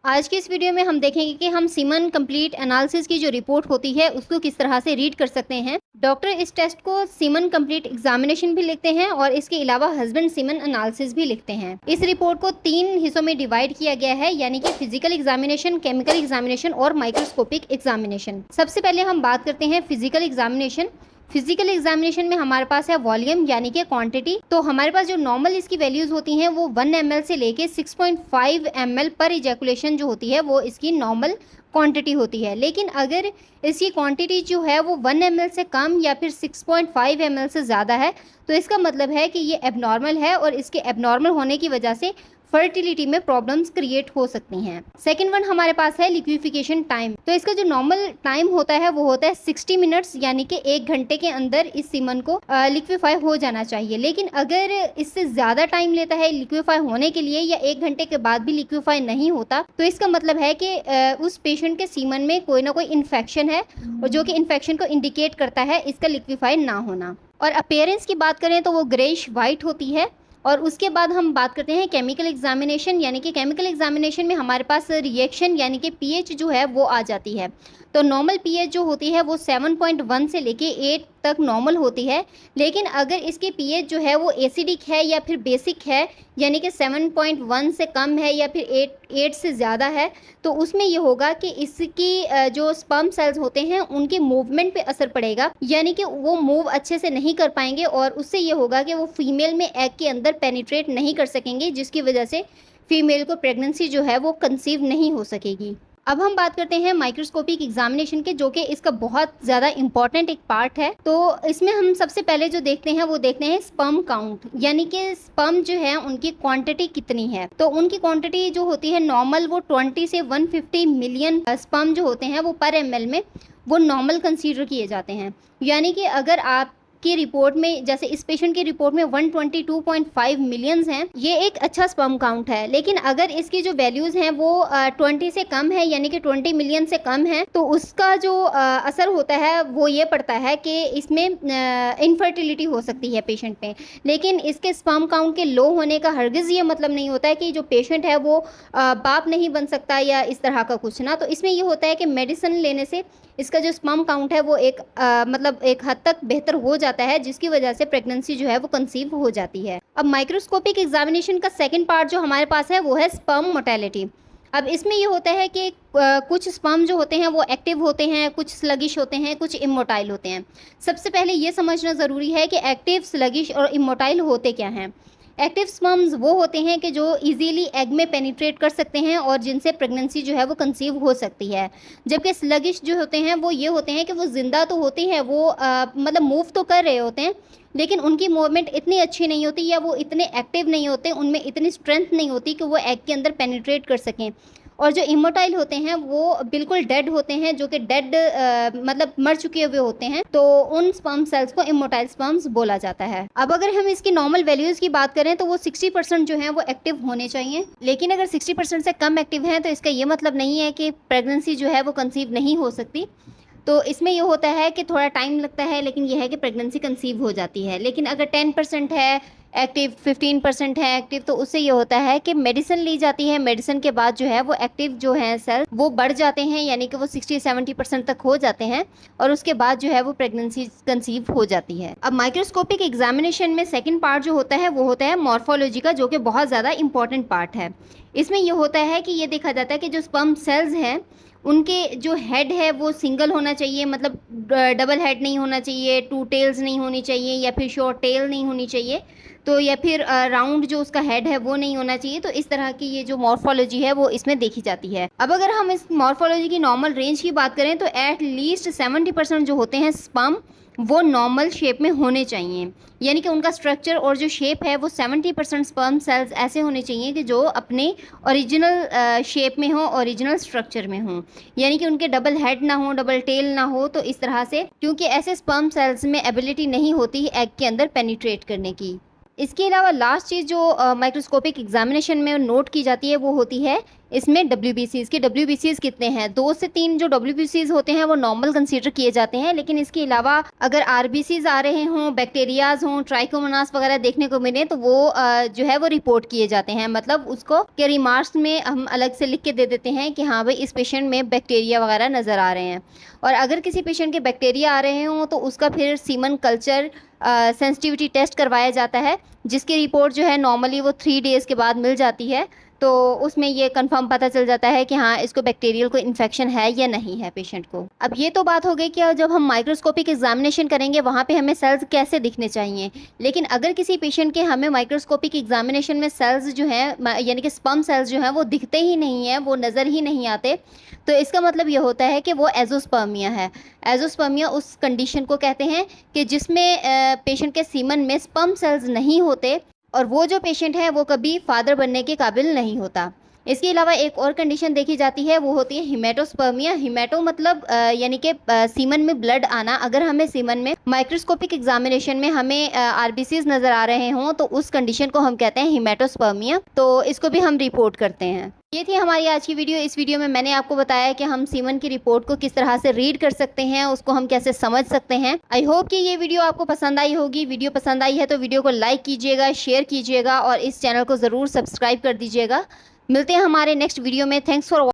आज की इस वीडियो में हम देखेंगे कि हम सीमन कंप्लीट एनालिसिस की जो रिपोर्ट होती है उसको किस तरह से रीड कर सकते हैं। डॉक्टर इस टेस्ट को सीमन कंप्लीट एग्जामिनेशन भी लिखते हैं और इसके अलावा हस्बैंड सीमन एनालिसिस भी लिखते हैं। इस रिपोर्ट को 3 हिस्सों में डिवाइड किया गया है, यानी कि फिजिकल एग्जामिनेशन, केमिकल एग्जामिनेशन और माइक्रोस्कोपिक एग्जामिनेशन। सबसे पहले हम बात करते हैं फिजिकल एग्जामिनेशन। फिजिकल एग्जामिनेशन में हमारे पास है वॉल्यूम यानी कि क्वांटिटी। तो हमारे पास जो नॉर्मल इसकी वैल्यूज होती हैं वो 1 ml से लेके 6.5 ml पर इजैकुलेशन जो होती है वो इसकी नॉर्मल क्वांटिटी होती है। लेकिन अगर इसकी क्वांटिटी जो है वो 1 ml से कम या फिर 6.5 ml से ज़्यादा है तो इसका मतलब है कि ये एबनॉर्मल है और इसके एबनॉर्मल होने की वजह से फर्टिलिटी में प्रॉब्लम्स क्रिएट हो सकती हैं। सेकेंड वन हमारे पास है लिक्विफिकेशन टाइम। तो इसका जो नॉर्मल टाइम होता है वो होता है 60 मिनट्स, यानी कि 1 घंटे के अंदर इस सीमन को लिक्विफाई हो जाना चाहिए। लेकिन अगर इससे ज़्यादा टाइम लेता है लिक्विफाई होने के लिए या 1 घंटे के बाद भी लिक्विफाई नहीं होता तो इसका मतलब है कि उस पेशेंट के सीमन में कोई ना कोई इन्फेक्शन है और जो कि इन्फेक्शन को इंडिकेट करता है इसका लिक्विफाई ना होना। और अपीयरेंस की बात करें तो वो ग्रेइश वाइट होती है। और उसके बाद हम बात करते हैं केमिकल एग्जामिनेशन, यानी कि केमिकल एग्जामिनेशन में हमारे पास रिएक्शन यानी कि पीएच जो है वो आ जाती है। तो नॉर्मल पीएच जो होती है वो 7.1 से लेके 8 तक नॉर्मल होती है। लेकिन अगर इसकी पीएच जो है वो एसिडिक है या फिर बेसिक है, यानी कि 7.1 से कम है या फिर 8 से ज़्यादा है, तो उसमें ये होगा कि इसकी जो स्पर्म सेल्स होते हैं उनके मूवमेंट पे असर पड़ेगा, यानी कि वो मूव अच्छे से नहीं कर पाएंगे और उससे ये होगा कि वो फीमेल में एग के अंदर पेनिट्रेट नहीं कर सकेंगे, जिसकी वजह से फीमेल को प्रेगनेंसी जो है वो कंसीव नहीं हो सकेगी। अब हम बात करते हैं माइक्रोस्कोपिक एग्जामिनेशन के, जो कि इसका बहुत ज़्यादा इंपॉर्टेंट एक पार्ट है। तो इसमें हम सबसे पहले जो देखते हैं वो देखते हैं स्पर्म काउंट, यानी कि स्पर्म जो है उनकी क्वांटिटी कितनी है। तो उनकी क्वांटिटी जो होती है नॉर्मल वो 20 से 150 मिलियन स्पर्म जो होते हैं वो पर ml में वो नॉर्मल कंसीडर किए जाते हैं। यानी कि अगर आप की रिपोर्ट में, जैसे इस पेशेंट की रिपोर्ट में 122.5 मिलियंस हैं, ये एक अच्छा स्पर्म काउंट है। लेकिन अगर इसकी जो वैल्यूज़ हैं वो 20 से कम है, यानी कि 20 मिलियन से कम है, तो उसका जो असर होता है वो ये पड़ता है कि इसमें इनफर्टिलिटी हो सकती है पेशेंट में। लेकिन इसके स्पर्म काउंट के लो होने का हरगिज़ ये मतलब नहीं होता है कि जो पेशेंट है वो बाप नहीं बन सकता या इस तरह का कुछ ना। तो इसमें ये होता है कि मेडिसिन लेने से इसका जो स्पर्म काउंट है वो मतलब एक हद तक बेहतर हो जाता है, जिसकी वजह से प्रेगनेंसी जो है वो कंसीव हो जाती है। अब माइक्रोस्कोपिक एग्जामिनेशन का सेकंड पार्ट जो हमारे पास है वो है स्पर्म मोर्टेलिटी। अब इसमें ये होता है कि कुछ स्पर्म जो होते हैं वो एक्टिव होते हैं, कुछ स्लगिश होते हैं, कुछ इमोटाइल होते हैं। सबसे पहले ये समझना ज़रूरी है कि एक्टिव, स्लगिश और इमोटाइल होते क्या हैं। एक्टिव स्पर्म्स वो होते हैं कि जो इजीली एग में पेनिट्रेट कर सकते हैं और जिनसे प्रेगनेंसी जो है वो कंसीव हो सकती है। जबकि स्लगिश जो होते हैं वो ये होते हैं कि वो ज़िंदा तो होते हैं, वो मतलब मूव तो कर रहे होते हैं, लेकिन उनकी मूवमेंट इतनी अच्छी नहीं होती या वो इतने एक्टिव नहीं होते, उनमें इतनी स्ट्रेंथ नहीं होती कि वो एग के अंदर पेनिट्रेट कर सकें। और जो इमोटाइल होते हैं वो बिल्कुल डेड होते हैं, जो कि डेड मतलब मर चुके हुए होते हैं। तो उन स्पर्म सेल्स को इमोटाइल स्पर्म्स बोला जाता है। अब अगर हम इसकी नॉर्मल वैल्यूज़ की बात करें तो वो 60% जो है वो एक्टिव होने चाहिए। लेकिन अगर 60% से कम एक्टिव हैं तो इसका ये मतलब नहीं है कि प्रेगनेंसी जो है वो कंसीव नहीं हो सकती। तो इसमें ये होता है कि थोड़ा टाइम लगता है, लेकिन यह है कि प्रेगनेंसी कंसीव हो जाती है। लेकिन अगर 10% है एक्टिव, 15% है एक्टिव, तो उससे ये होता है कि मेडिसिन ली जाती है। मेडिसिन के बाद जो है वो एक्टिव जो है सेल वो बढ़ जाते हैं, यानी कि वो 60-70% तक हो जाते हैं और उसके बाद जो है वो प्रेगनेंसी कंसीव हो जाती है। अब माइक्रोस्कोपिक एग्जामिनेशन में सेकंड पार्ट जो होता है वो होता है मॉर्फोलॉजी का, जो कि बहुत ज़्यादा इंपॉर्टेंट पार्ट है। इसमें ये होता है कि ये देखा जाता है कि जो स्पर्म सेल्स हैं उनके जो हेड है वो सिंगल होना चाहिए, मतलब डबल हेड नहीं होना चाहिए, 2 टेल्स नहीं होनी चाहिए या फिर शॉर्ट टेल नहीं होनी चाहिए, तो या फिर राउंड जो उसका हेड है वो नहीं होना चाहिए। तो इस तरह की ये जो मॉर्फोलॉजी है वो इसमें देखी जाती है। अब अगर हम इस मॉर्फोलॉजी की नॉर्मल रेंज की बात करें तो एट लीस्ट 70% जो होते हैं स्पर्म वो नॉर्मल शेप में होने चाहिए, यानी कि उनका स्ट्रक्चर और जो शेप है वो 70% स्पर्म सेल्स ऐसे होने चाहिए कि जो अपने ओरिजिनल शेप में हो, ओरिजिनल स्ट्रक्चर में हो, यानी कि उनके डबल हेड ना हो, डबल टेल ना हो। तो इस तरह से, क्योंकि ऐसे स्पर्म सेल्स में एबिलिटी नहीं होती एग के अंदर पेनिट्रेट करने की। इसके अलावा लास्ट चीज़ जो माइक्रोस्कोपिक एग्जामिनेशन में नोट की जाती है वो होती है इसमें WBCs के WBCs कितने हैं, 2 से 3 जो WBCs होते हैं वो नॉर्मल कंसीडर किए जाते हैं, लेकिन इसके अलावा अगर RBCs आ रहे हों, बैक्टीरियाज हों, ट्राइकोमोनास वगैरह देखने को मिले तो वो जो है वो रिपोर्ट किए जाते हैं। मतलब उसको के रिमार्क्स में हम अलग से लिख के दे देते हैं कि हाँ भाई इस पेशेंट में बैक्टीरिया वगैरह नज़र आ रहे हैं। और अगर किसी पेशेंट के बैक्टीरिया आ रहे हों तो उसका फिर सीमन कल्चर सेंसिटिविटी टेस्ट करवाया जाता है, जिसकी रिपोर्ट जो है नॉर्मली वो 3 डेज़ के बाद मिल जाती है। तो उसमें ये कंफर्म पता चल जाता है कि हाँ इसको बैक्टीरियल कोई इन्फेक्शन है या नहीं है पेशेंट को। अब ये तो बात हो गई कि जब हम माइक्रोस्कोपिक एग्जामिनेशन करेंगे वहाँ पे हमें सेल्स कैसे दिखने चाहिए। लेकिन अगर किसी पेशेंट के हमें माइक्रोस्कोपिक एग्जामिनेशन में सेल्स जो हैं यानी कि स्पर्म सेल्स जो हैं वो दिखते ही नहीं हैं, वो नज़र ही नहीं आते, तो इसका मतलब ये होता है कि वो एजोस्पर्मिया है। एजोस्पर्मिया उस कंडीशन को कहते हैं कि जिसमें पेशेंट के सीमन में स्पर्म सेल्स नहीं होते और वो जो पेशेंट है वो कभी फादर बनने के काबिल नहीं होता। इसके अलावा एक और कंडीशन देखी जाती है, वो होती है हिमेटोस्पर्मिया। हिमेटो मतलब यानी कि सीमन में ब्लड आना। अगर हमें सीमन में माइक्रोस्कोपिक एग्जामिनेशन में हमें RBCs नज़र आ रहे हों तो उस कंडीशन को हम कहते हैं हिमेटोस्पर्मिया। तो इसको भी हम रिपोर्ट करते हैं। ये थी हमारी आज की वीडियो। इस वीडियो में मैंने आपको बताया कि हम सीमन की रिपोर्ट को किस तरह से रीड कर सकते हैं, उसको हम कैसे समझ सकते हैं। आई होप कि ये वीडियो आपको पसंद आई होगी। वीडियो पसंद आई है तो वीडियो को लाइक कीजिएगा, शेयर कीजिएगा और इस चैनल को ज़रूर सब्सक्राइब कर दीजिएगा। मिलते हैं हमारे नेक्स्ट वीडियो में। Thanks for